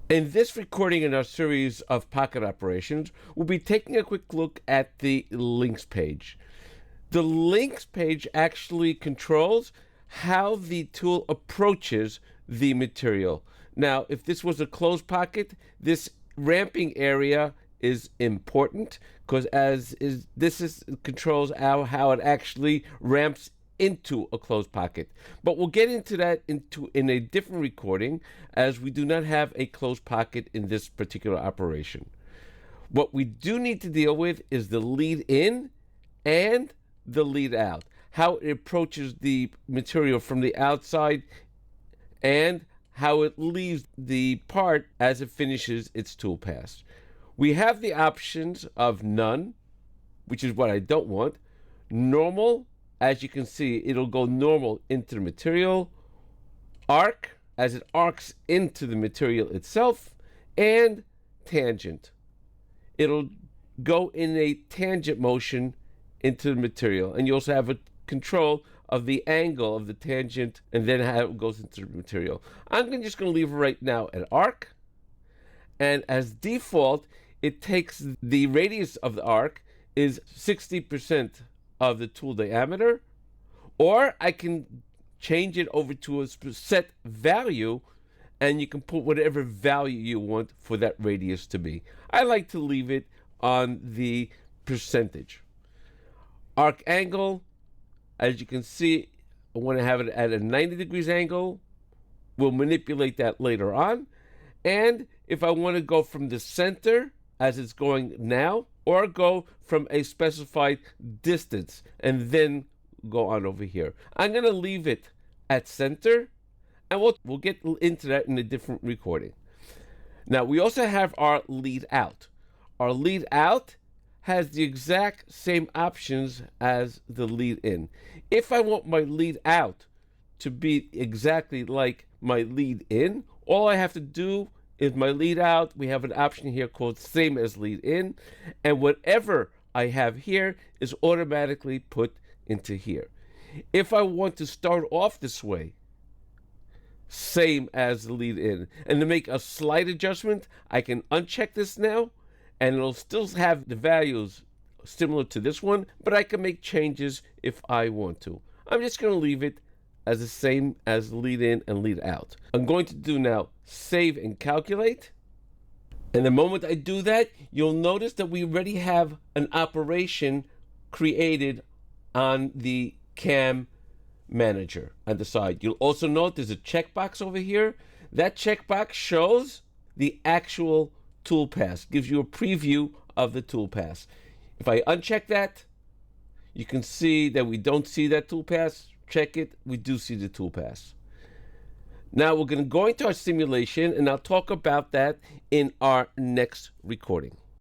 In this recording in our series of pocket operations, we'll be taking a quick look at the links page. The links page actually controls how the tool approaches the material. Now, if this was a closed pocket, this ramping area is important because this controls how it actually ramps into a closed pocket. But we'll get into that in a different recording, as we do not have a closed pocket in this particular operation. What we do need to deal with is the lead in and the lead out, how it approaches the material from the outside and how it leaves the part as it finishes its tool pass. We have the options of none, which is what I don't want, normal. As you can see, it'll go normal into the material, arc, as it arcs into the material itself, and tangent. It'll go in a tangent motion into the material, and you also have a control of the angle of the tangent and then how it goes into the material. I'm just going to leave it right now at arc, and as default, it takes the radius of the arc is 60% of the tool diameter, or I can change it over to a set value, and you can put whatever value you want for that radius to be. I like to leave it on the percentage. Arc angle, as you can see, I want to have it at a 90 degrees angle. We'll manipulate that later on. And if I want to go from the center as it's going now, or go from a specified distance and then go on over here, I'm going to leave it at center, and we'll get into that in a different recording. Now, we also have our lead out. Our lead out has the exact same options as the lead in. If I want my lead out to be exactly like my lead in, all I have to do is my lead out. We have an option here called same as lead in, and whatever I have here is automatically put into here. If I want to start off this way, same as the lead in, and to make a slight adjustment, I can uncheck this now, and it'll still have the values similar to this one, but I can make changes if I want to. I'm just going to leave it as the same as lead in and lead out. I'm going to do now save and calculate. And the moment I do that, you'll notice that we already have an operation created on the CAM manager on the side. You'll also note there's a checkbox over here. That checkbox shows the actual tool pass, gives you a preview of the tool pass. If I uncheck that, you can see that we don't see that tool pass. Check it, we do see the tool pass. Now we're going to go into our simulation, and I'll talk about that in our next recording.